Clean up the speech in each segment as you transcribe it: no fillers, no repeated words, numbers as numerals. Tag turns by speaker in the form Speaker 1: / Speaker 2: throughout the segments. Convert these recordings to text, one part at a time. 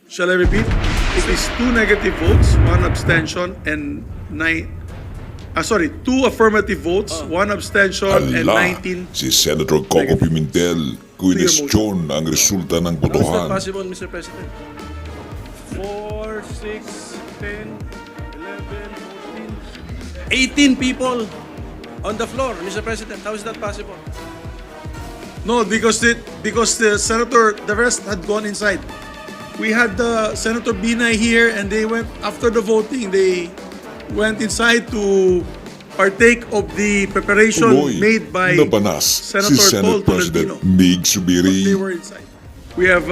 Speaker 1: Shall I repeat? It is 2 negative votes, 1 abstention, and 2 affirmative votes, 1 abstention, and
Speaker 2: Ala,
Speaker 1: 19.
Speaker 2: si Senator Koko Pimentel, kwestiyon ang resulta ng
Speaker 3: How is that
Speaker 2: botohan.
Speaker 3: possible, Mr. President? 4, 6, 10, 11, 14, 18 people on the floor, Mr. President. How is that possible?
Speaker 1: No, because the senator, the rest had gone inside. We had Senator Binay here, and they went after the voting. They went inside to partake of the preparation
Speaker 2: Tuloy,
Speaker 1: made by
Speaker 2: nabanas
Speaker 1: Senator
Speaker 2: si Senate President Migz
Speaker 1: They
Speaker 2: Zubiri.
Speaker 1: were inside. We have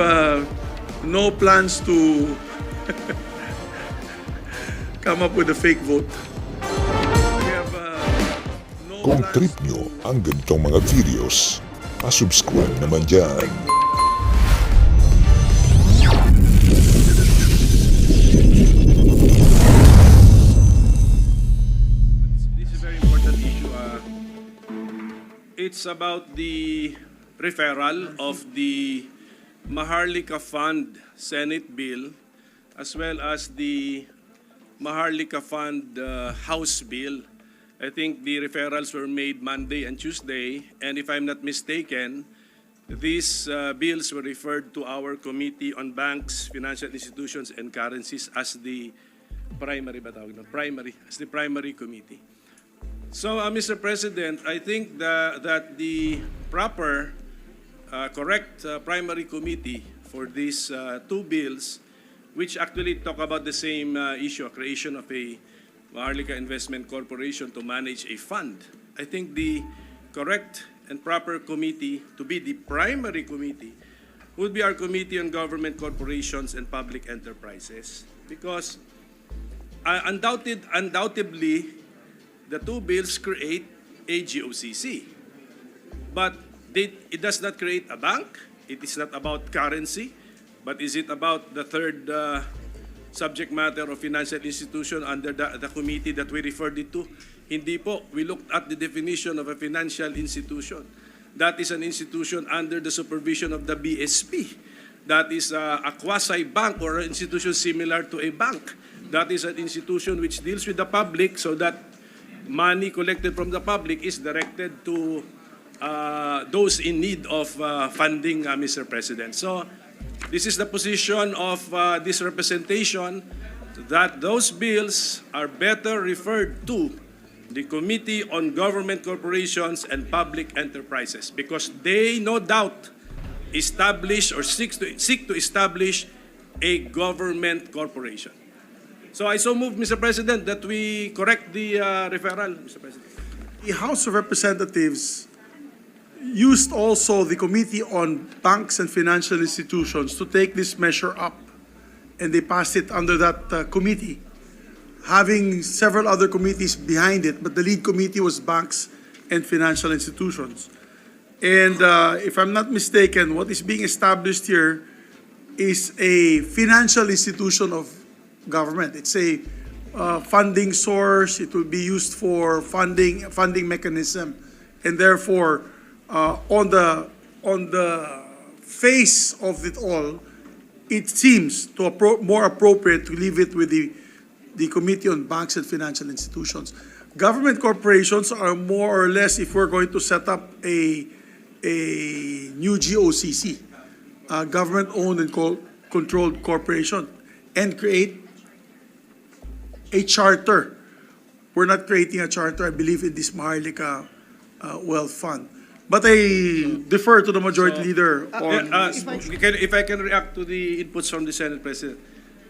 Speaker 1: no plans to come up with a fake vote. We have no
Speaker 2: Kung
Speaker 1: plans
Speaker 2: trip nyo ang ganitong mga videos, pasubscribe naman dyan.
Speaker 3: This is a very important issue. It's about the referral of the Maharlika Fund Senate bill as well as the Maharlika Fund House bill. I think the referrals were made Monday and Tuesday, and if I'm not mistaken, these bills were referred to our Committee on Banks, Financial Institutions, and Currencies as the primary committee. So, Mr. President, I think that the proper, correct primary committee for these 2 bills, which actually talk about the same issue, creation of a Maharlika Investment Corporation to manage a fund. I think the correct and proper committee to be the primary committee would be our Committee on Government Corporations and Public Enterprises, because undoubtedly, the 2 bills create a GOCC. But it does not create a bank. It is not about currency. But is it about the third subject matter of financial institution under the committee that we referred it to? Hindi po. We looked at the definition of a financial institution. That is an institution under the supervision of the BSP. That is a quasi-bank or an institution similar to a bank. That is an institution which deals with the public so that money collected from the public is directed to those in need of funding, Mr. President. So this is the position of this representation, that those bills are better referred to the Committee on Government Corporations and Public Enterprises, because they no doubt establish or seek to establish a government corporation. So I so move, Mr. President, that we correct the referral, Mr. President.
Speaker 1: The House of Representatives used also the Committee on Banks and Financial Institutions to take this measure up, and they passed it under that committee, having several other committees behind it, but the lead committee was Banks and Financial Institutions. And if I'm not mistaken, what is being established here is a financial institution of government. It's a funding source. It will be used for funding mechanism, and therefore, on the face of it all, it seems more appropriate to leave it with the Committee on Banks and Financial Institutions. Government corporations are more or less, if we're going to set up a new GOCC, government-owned and controlled corporation, and create a charter. We're not creating a charter, I believe, in this Maharlika Wealth Fund. But I defer to the majority leader on
Speaker 3: If I can react to the inputs from the Senate President.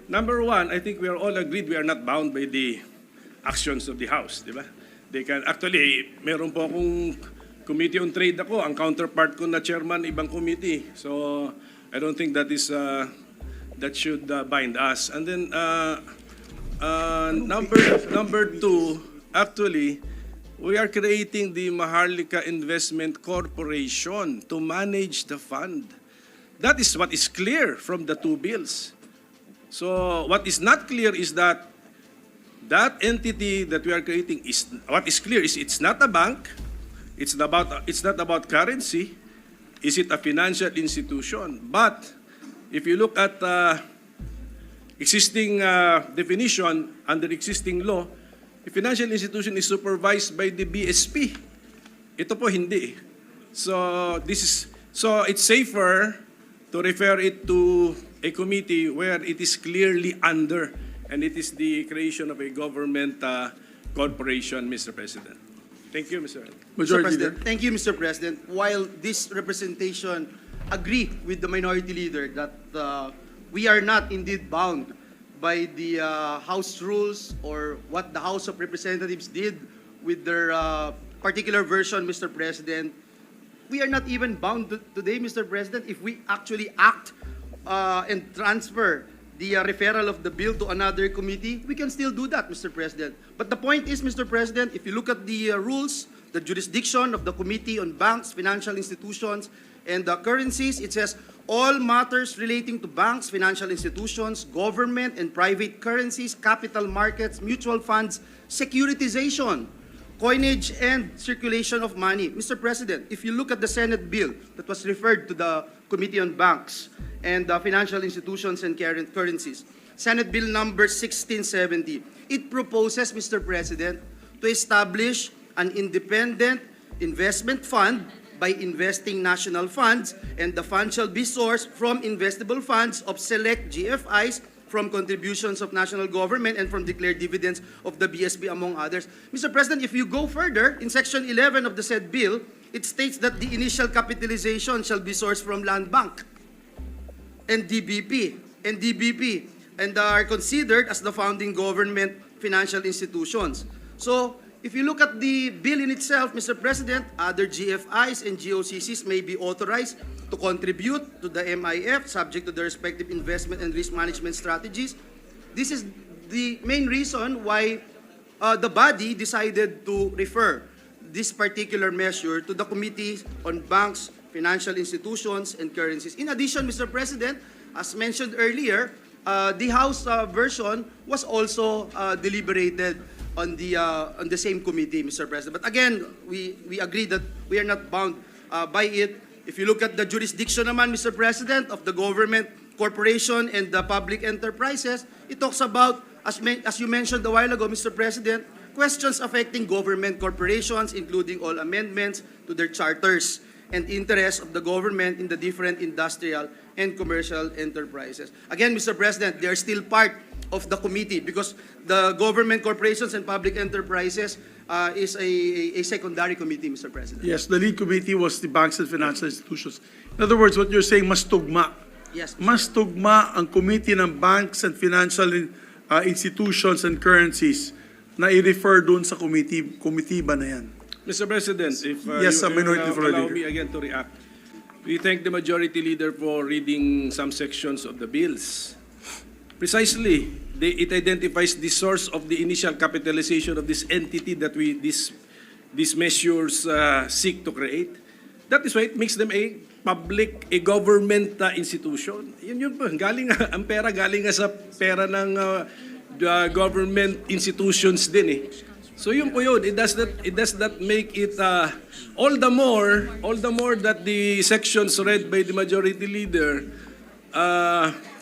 Speaker 3: Number one, I think we are all agreed we are not bound by the actions of the House, di ba? They can, actually, meron po akong Committee on Trade ako, ang counterpart ko na chairman ibang committee. So I don't think that is that should bind us. And then number 2, actually, we are creating the Maharlika Investment Corporation to manage the fund. That is what is clear from the 2 bills. So what is not clear is that entity that we are creating is, what is clear is it's not a bank, it's not about currency, is it a financial institution? But if you look at existing definition under existing law, a financial institution is supervised by the BSP. Ito po hindi. So it's safer to refer it to a committee where it is clearly under, and it is the creation of a government corporation, Mr. President. Thank you, Mr.
Speaker 4: Mr.
Speaker 1: Majority Leader.
Speaker 4: President, thank you, Mr. President. While this representation agree with the Minority Leader that we are not indeed bound by the House rules or what the House of Representatives did with their particular version, Mr. President, we are not even bound today, Mr. President, if we actually act and transfer the referral of the bill to another committee, we can still do that, Mr. President. But the point is, Mr. President, if you look at the rules, the jurisdiction of the Committee on Banks, Financial Institutions, and Currencies, it says, all matters relating to banks, financial institutions, government and private currencies, capital markets, mutual funds, securitization, coinage, and circulation of money. Mr. President, if you look at the Senate bill that was referred to the Committee on Banks and Financial Institutions and Currencies, Senate Bill number 1670, it proposes, Mr. President, to establish an independent investment fund by investing national funds, and the fund shall be sourced from investable funds of select GFIs, from contributions of national government, and from declared dividends of the BSP, among others. Mr. President, if you go further, in Section 11 of the said bill, it states that the initial capitalization shall be sourced from Land Bank and DBP, and are considered as the founding government financial institutions. So, if you look at the bill in itself, Mr. President, other GFIs and GOCCs may be authorized to contribute to the MIF subject to their respective investment and risk management strategies. This is the main reason why the body decided to refer this particular measure to the Committee on Banks, Financial Institutions, and Currencies. In addition, Mr. President, as mentioned earlier, the House version was also deliberated on the same committee, Mr. President. But again, we agree that we are not bound by it. If you look at the jurisdiction naman, Mr. President, of the government, corporation, and the public enterprises, it talks about, as you mentioned a while ago, Mr. President, questions affecting government corporations, including all amendments to their charters and interests of the government in the different industrial and commercial enterprises. Again, Mr. President, they are still part of the committee because the government corporations and public enterprises is a secondary committee, Mr. President.
Speaker 1: Yes, the lead committee was the banks and financial institutions. In other words, what you're saying, mas tugma.
Speaker 4: Yes, Mr.
Speaker 1: Mas tugma ang committee ng banks and financial institutions and currencies na i-refer doon sa committee ba na yan?
Speaker 3: Mr. President, if
Speaker 1: Yes,
Speaker 3: you
Speaker 1: Minority
Speaker 3: allow
Speaker 1: Leader.
Speaker 3: me again to react. We thank the Majority Leader for reading some sections of the bills. Precisely, it identifies the source of the initial capitalization of this entity that these measures seek to create. That is why it makes them a government institution. Yun po, ang pera galing nga sa pera ng government institutions din eh. So yun po yun, it does not make it all the more that the sections read by the Majority Leader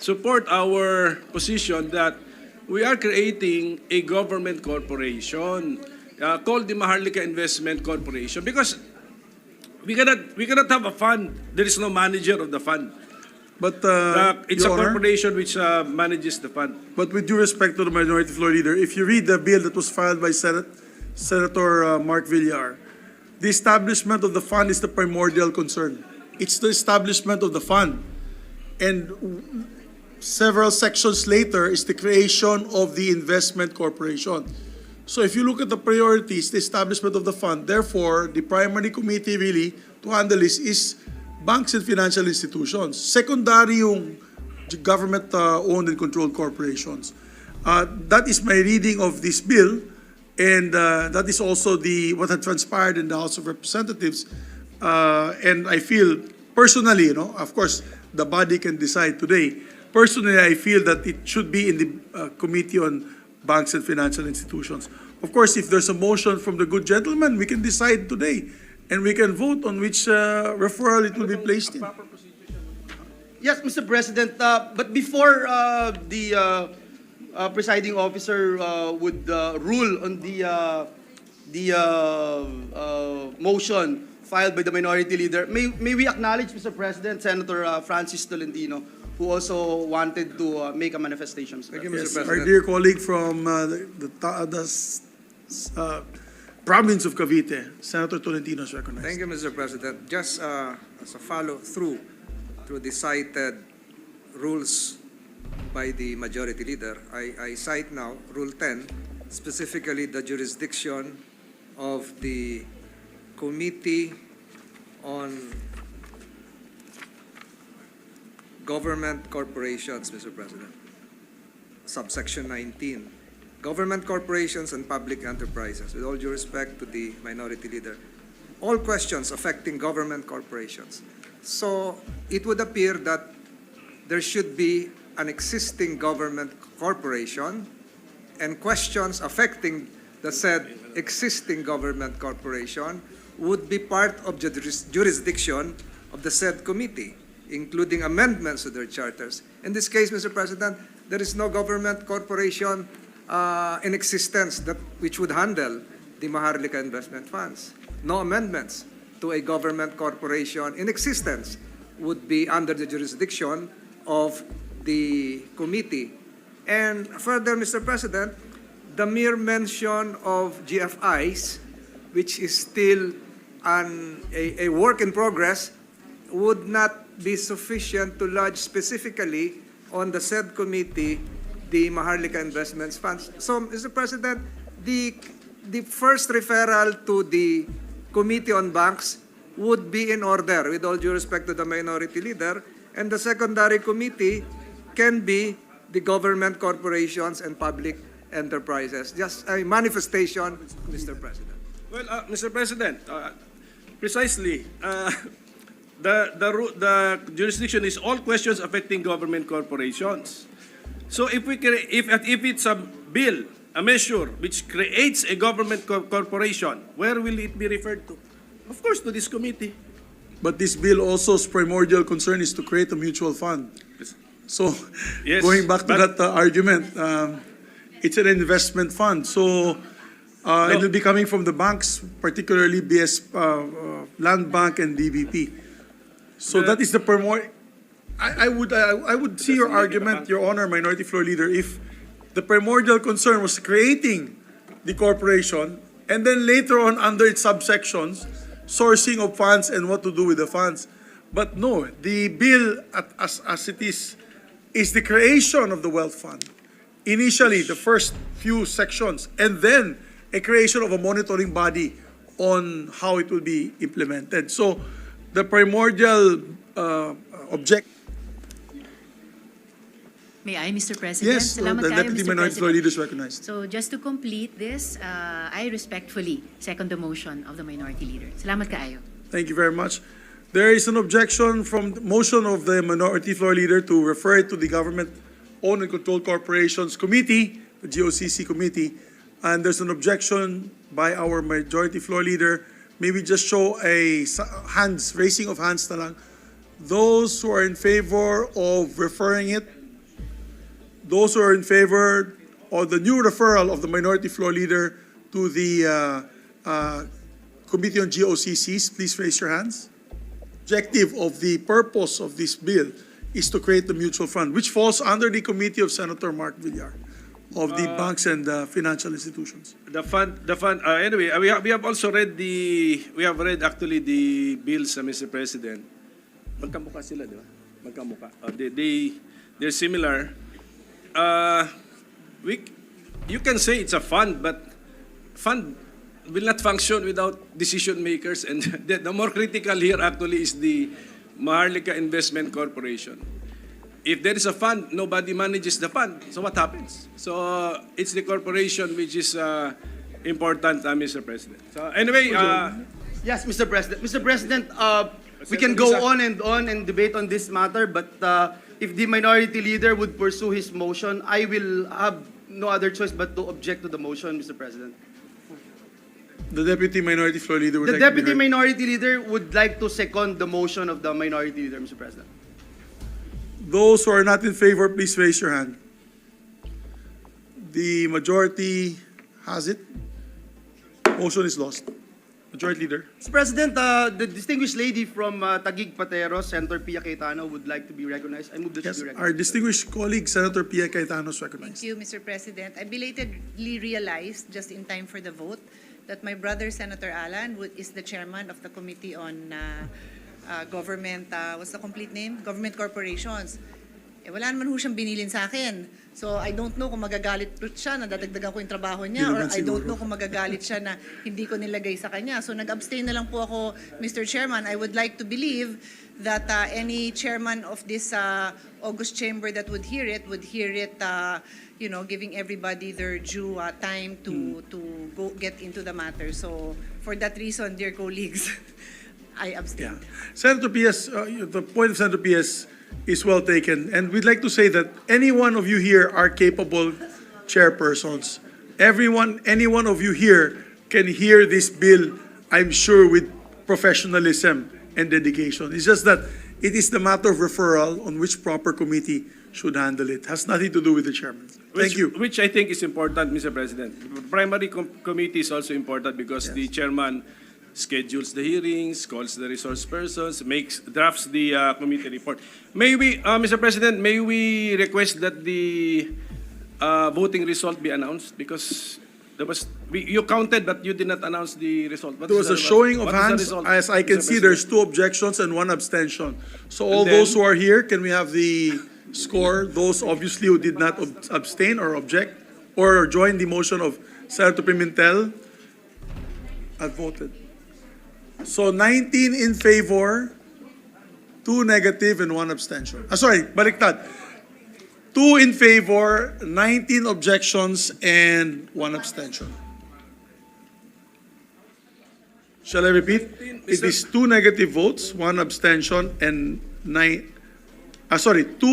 Speaker 3: support our position that we are creating a government corporation called the Maharlika Investment Corporation, because we cannot have a fund. There is no manager of the fund.
Speaker 1: But
Speaker 3: It's a
Speaker 1: Your Honor,
Speaker 3: corporation which manages the fund.
Speaker 1: but with due respect to the Minority Floor Leader, if you read the bill that was filed by Senator Mark Villar, the establishment of the fund is the primordial concern. It's the establishment of the fund. And several sections later is the creation of the investment corporation. So if you look at the priorities, the establishment of the fund, therefore, the primary committee really to handle this is banks and financial institutions. Secondary yung government-owned and controlled corporations. That is my reading of this bill, and that is also what had transpired in the House of Representatives. And I feel, personally, of course, the body can decide today. Personally, I feel that it should be in the Committee on Banks and Financial Institutions. Of course, if there's a motion from the good gentleman, we can decide today. And we can vote on which referral it will be placed in.
Speaker 4: Yes, Mr. President, but before the presiding officer would rule on the motion filed by the minority leader, may we acknowledge, Mr. President, Senator Francis Tolentino, who also wanted to make a manifestation, Mr.
Speaker 5: Thank you,
Speaker 4: President.
Speaker 5: Mr.
Speaker 1: Yes, our
Speaker 5: President.
Speaker 1: dear colleague from province of Cavite, Senator Tolentino is recognized.
Speaker 5: Thank you, Mr. President. Just as a follow-through to the cited rules by the majority leader, I cite now Rule 10, specifically the jurisdiction of the Committee on Government Corporations, Mr. President. Subsection 19. Government corporations and public enterprises. With all due respect to the minority leader, all questions affecting government corporations. So it would appear that there should be an existing government corporation, and questions affecting the said existing government corporation would be part of the jurisdiction of the said committee, including amendments to their charters. In this case, Mr. President, there is no government corporation in existence which would handle the Maharlika investment funds. No amendments to a government corporation in existence would be under the jurisdiction of the committee. And further, Mr. President, the mere mention of GFIs, which is still a work in progress, would not be sufficient to lodge specifically on the said committee the Maharlika Investments Funds. So, Mr. President, the first referral to the Committee on Banks would be in order, with all due respect to the minority leader, and the secondary committee can be the government corporations and public enterprises. Just a manifestation, Mr. President.
Speaker 3: Well, Mr. President, precisely, the jurisdiction is all questions affecting government corporations. So if it's a bill, a measure which creates a government corporation, where will it be referred to? Of course, to this committee.
Speaker 1: But this bill also's primordial concern is to create a mutual fund. So,
Speaker 3: Yes,
Speaker 1: going back to
Speaker 3: but-
Speaker 1: that argument, it's an investment fund. So, it will be coming from the banks, particularly Land Bank and DBP. So that is the primordial. I would see your argument, Your Honor, Minority Floor Leader, if the primordial concern was creating the corporation, and then later on under its subsections, sourcing of funds and what to do with the funds. But no, the bill as it is the creation of the wealth fund. Initially, the first few sections, and then a creation of a monitoring body on how it will be implemented. So the primordial object.
Speaker 6: May I, Mr. President?
Speaker 1: Yes,
Speaker 6: Salamat
Speaker 1: the
Speaker 6: kayo,
Speaker 1: Deputy
Speaker 6: Mr.
Speaker 1: Minority Floor
Speaker 6: President.
Speaker 1: Leader is recognized.
Speaker 6: So just to complete this, I respectfully second the motion of the Minority Leader. Salamat kayo.
Speaker 1: Thank you very much. There is an objection from the motion of the Minority Floor Leader to refer it to the Government-Owned and Controlled Corporations Committee, the GOCC Committee, and there's an objection by our Majority Floor Leader. May we just show a raising of hands na lang. Those who are in favor of referring it, those who are in favor of the new referral of the Minority Floor Leader to the Committee on GOCCs, please raise your hands. Objective of the purpose of this bill is to create the mutual fund, which falls under the committee of Senator Mark Villar of the banks and financial institutions.
Speaker 3: The fund. Anyway, we have also read actually the bills, Mr. President. Magkamukha sila, di ba? Magkamukha. They're similar. You can say it's a fund, but fund will not function without decision makers, and the more critical here actually is the Maharlika Investment Corporation. If there is a fund, nobody manages the fund. So what happens? So it's the corporation which is important, Mr. President. So anyway,
Speaker 4: Yes, Mr. President. Mr. President, we can go on and debate on this matter, but if the minority leader would pursue his motion, I will have no other choice but to object to the motion, Mr. President.
Speaker 1: The Deputy Minority Floor Leader would
Speaker 4: The
Speaker 1: like to be
Speaker 4: Deputy
Speaker 1: heard.
Speaker 4: Minority Leader would like to second the motion of the Minority Leader, Mr. President.
Speaker 1: Those who are not in favor, please raise your hand. The majority has it. Motion is lost. Majority Leader.
Speaker 4: Mr. President, the distinguished lady from Taguig Pateros, Senator Pia Cayetano, would like to be recognized. I move that
Speaker 1: Yes,
Speaker 4: she be
Speaker 1: our
Speaker 4: recognized.
Speaker 1: distinguished colleague, Senator Pia Cayetano, is
Speaker 7: Thank
Speaker 1: recognized.
Speaker 7: you, Mr. President. I belatedly realized, just in time for the vote, that my brother, Senator Alan, is the chairman of the Committee on Government, what's the complete name? Government Corporations. Eh, wala naman ho siyang binilin sa akin. So, I don't know kung magagalit siya na dadagdagan ko yung trabaho niya, or I don't know kung magagalit siya na hindi ko nilagay sa kanya. So, nag-abstain na lang po ako, Mr. Chairman. I would like to believe that any chairman of this August chamber that would hear it, you know, giving everybody their due time to go get into the matter. So, for that reason, dear colleagues, I abstained.
Speaker 1: Senator Pia's, the point of Senator Pia's is well taken. And we'd like to say that any one of you here are capable chairpersons. Any one of you here can hear this bill, I'm sure, with professionalism and dedication. It's just that it is the matter of referral on which proper committee should handle it. Has nothing to do with the chairman. Thank you.
Speaker 3: Which I think is important, Mr. President. Primary committee is also important because the chairman schedules the hearings, calls the resource persons, drafts the committee report. May we, Mr. President, may we request that the voting result be announced? Because there was, you counted, but you did not announce the result.
Speaker 1: There was a showing of hands. As I can see, there's 2 objections and 1 abstention. So all those who are here, can we have the score? Those obviously who did not abstain or object or join the motion of Senator Pimentel have voted. So 19 in favor, 2 negative, and 1 abstention. Sorry, baliktad. 2 in favor, 19 objections, and 1 abstention. Shall I repeat? It is 2 negative votes, 1 abstention, and 2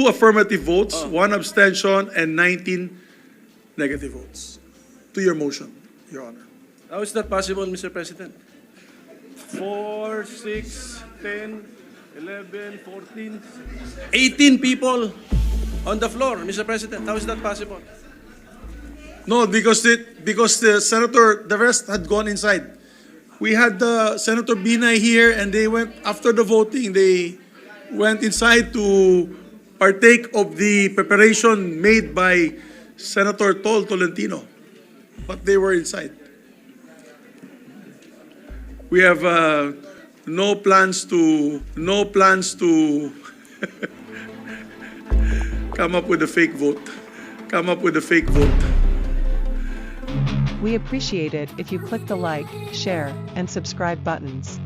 Speaker 1: affirmative votes, 1 abstention, and 19 negative votes. To your motion, Your Honor.
Speaker 3: How is that possible, Mr. President? 4, 6, 10, 11, 14, 18 people on the floor, Mr. President. How is that possible?
Speaker 1: No, because the senator, the rest had gone inside. We had Senator Binay here, and they went after the voting. They went inside to partake of the preparation made by Senator Tolentino, but they were inside. We have no plans to come up with a fake vote.
Speaker 8: We appreciate it if you click the like, share, and subscribe buttons.